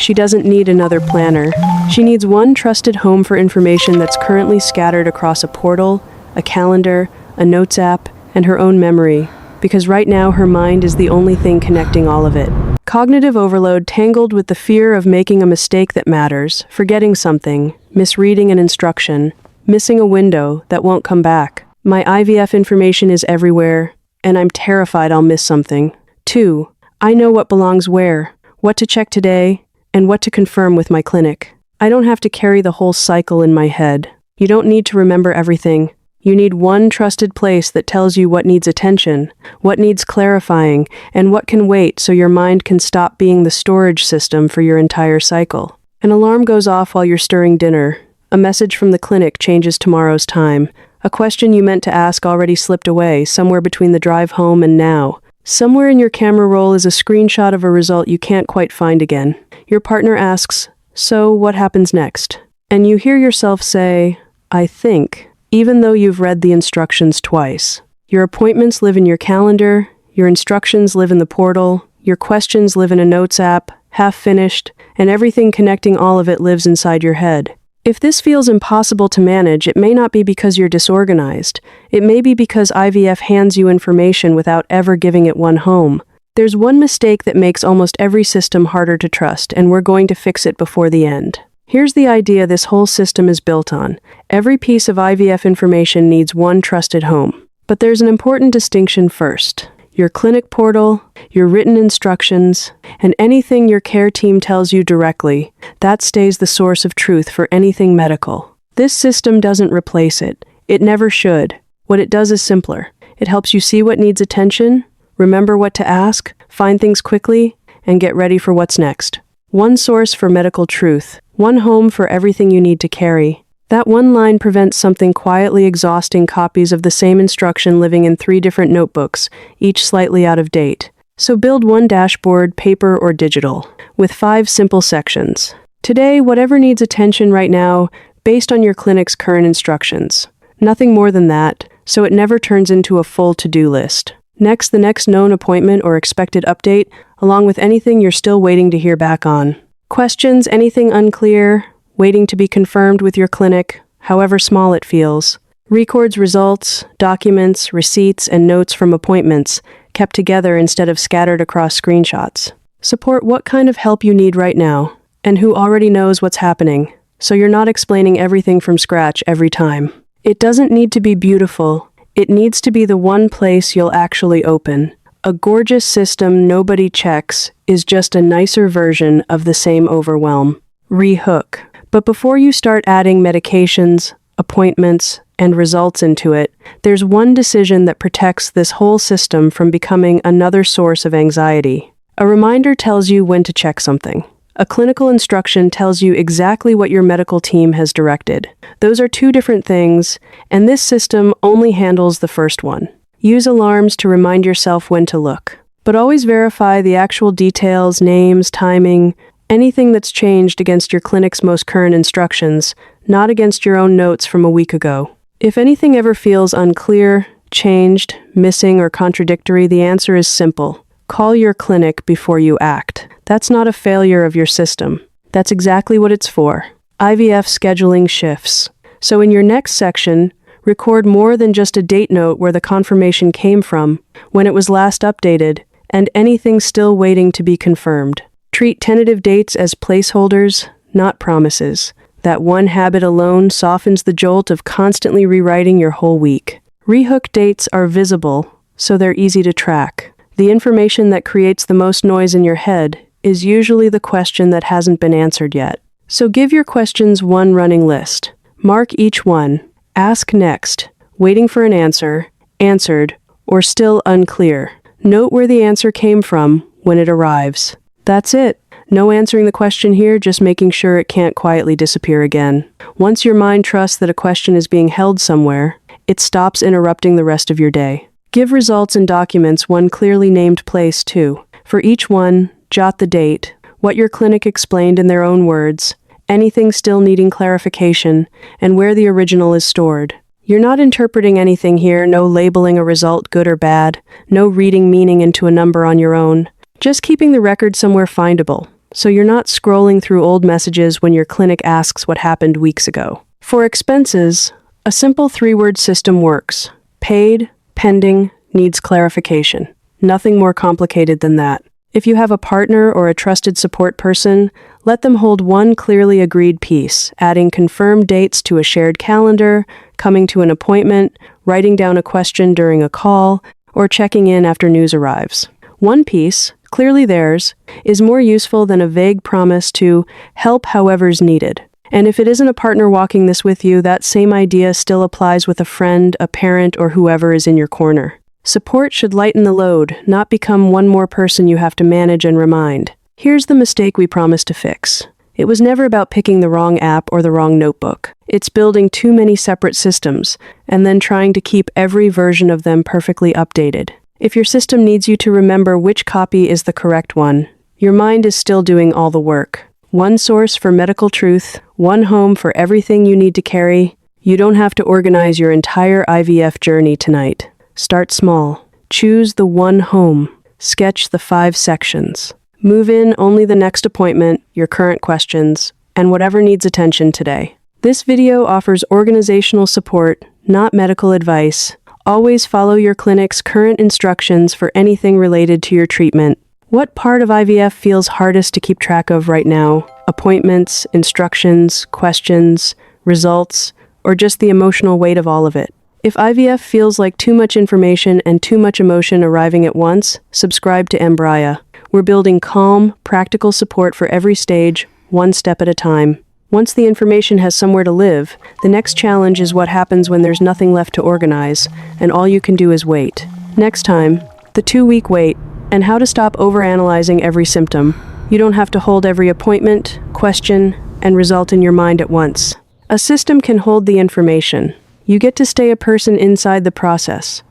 She doesn't need another planner. She needs one trusted home for information that's currently scattered across a portal, a calendar, a notes app, and her own memory, because right now her mind is the only thing connecting all of it. Cognitive overload tangled with the fear of making a mistake that matters, forgetting something, misreading an instruction, missing a window that won't come back. My IVF information is everywhere, and I'm terrified I'll miss something. 2. I know what belongs where, what to check today, and what to confirm with my clinic. I don't have to carry the whole cycle in my head. You don't need to remember everything. You need one trusted place that tells you what needs attention, what needs clarifying, and what can wait so your mind can stop being the storage system for your entire cycle. An alarm goes off while you're stirring dinner. A message from the clinic changes tomorrow's time. A question you meant to ask already slipped away, somewhere between the drive home and now. Somewhere in your camera roll is a screenshot of a result you can't quite find again. Your partner asks, "So, what happens next?" And you hear yourself say, "I think," even though you've read the instructions twice. Your appointments live in your calendar, your instructions live in the portal, your questions live in a notes app, half finished, and everything connecting all of it lives inside your head. If this feels impossible to manage, it may not be because you're disorganized. It may be because IVF hands you information without ever giving it one home. There's one mistake that makes almost every system harder to trust, and we're going to fix it before the end. Here's the idea this whole system is built on. Every piece of IVF information needs one trusted home. But there's an important distinction first. Your clinic portal, your written instructions, and anything your care team tells you directly, that stays the source of truth for anything medical. This system doesn't replace it. It never should. What it does is simpler. It helps you see what needs attention, remember what to ask, find things quickly, and get ready for what's next. One source for medical truth. One home for everything you need to carry. That one line prevents something quietly exhausting copies of the same instruction living in 3 different notebooks, each slightly out of date. So build one dashboard, paper or digital, with 5 simple sections. Today, whatever needs attention right now, based on your clinic's current instructions. Nothing more than that, so it never turns into a full to-do list. Next, the next known appointment or expected update, along with anything you're still waiting to hear back on. Questions, anything unclear, waiting to be confirmed with your clinic, however small it feels. Records results, documents, receipts, and notes from appointments, kept together instead of scattered across screenshots. Support what kind of help you need right now, and who already knows what's happening, so you're not explaining everything from scratch every time. It doesn't need to be beautiful. It needs to be the one place you'll actually open. A gorgeous system nobody checks is just a nicer version of the same overwhelm. Rehook. But before you start adding medications, appointments, and results into it, there's one decision that protects this whole system from becoming another source of anxiety. A reminder tells you when to check something. A clinical instruction tells you exactly what your medical team has directed. Those are 2 different things, and this system only handles the first one. Use alarms to remind yourself when to look. But always verify the actual details, names, timing, anything that's changed against your clinic's most current instructions, not against your own notes from a week ago. If anything ever feels unclear, changed, missing, or contradictory, the answer is simple. Call your clinic before you act. That's not a failure of your system. That's exactly what it's for. IVF scheduling shifts. So in your next section, record more than just a date note where the confirmation came from, when it was last updated, and anything still waiting to be confirmed. Treat tentative dates as placeholders, not promises. That one habit alone softens the jolt of constantly rewriting your whole week. Rehook dates are visible, so they're easy to track. The information that creates the most noise in your head is usually the question that hasn't been answered yet. So give your questions one running list. Mark each one. Ask next, waiting for an answer, answered, or still unclear. Note where the answer came from when it arrives. That's it. No answering the question here, just making sure it can't quietly disappear again. Once your mind trusts that a question is being held somewhere, it stops interrupting the rest of your day. Give results and documents one clearly named place too. For each one, jot the date, what your clinic explained in their own words, anything still needing clarification, and where the original is stored. You're not interpreting anything here, no labeling a result good or bad, no reading meaning into a number on your own. Just keeping the record somewhere findable. so you're not scrolling through old messages when your clinic asks what happened weeks ago. For expenses, a simple 3-word system works. Paid, pending, needs clarification. Nothing more complicated than that. If you have a partner or a trusted support person, let them hold one clearly agreed piece, adding confirmed dates to a shared calendar, coming to an appointment, writing down a question during a call, or checking in after news arrives. One piece, clearly theirs, is more useful than a vague promise to help however's needed. And if it isn't a partner walking this with you, that same idea still applies with a friend, a parent, or whoever is in your corner. Support should lighten the load, not become one more person you have to manage and remind. Here's the mistake we promised to fix. It was never about picking the wrong app or the wrong notebook. It's building too many separate systems, and then trying to keep every version of them perfectly updated. If your system needs you to remember which copy is the correct one, your mind is still doing all the work. One source for medical truth, one home for everything you need to carry. You don't have to organize your entire IVF journey tonight. Start small. Choose the one home. Sketch the 5 sections. Move in only the next appointment, your current questions, and whatever needs attention today. This video offers organizational support, not medical advice. Always follow your clinic's current instructions for anything related to your treatment. What part of IVF feels hardest to keep track of right now? Appointments, instructions, questions, results, or just the emotional weight of all of it? If IVF feels like too much information and too much emotion arriving at once, subscribe to Embrya. We're building calm, practical support for every stage, one step at a time. Once the information has somewhere to live, the next challenge is what happens when there's nothing left to organize, and all you can do is wait. Next time, the 2-week wait, and how to stop overanalyzing every symptom. You don't have to hold every appointment, question, and result in your mind at once. A system can hold the information. You get to stay a person inside the process.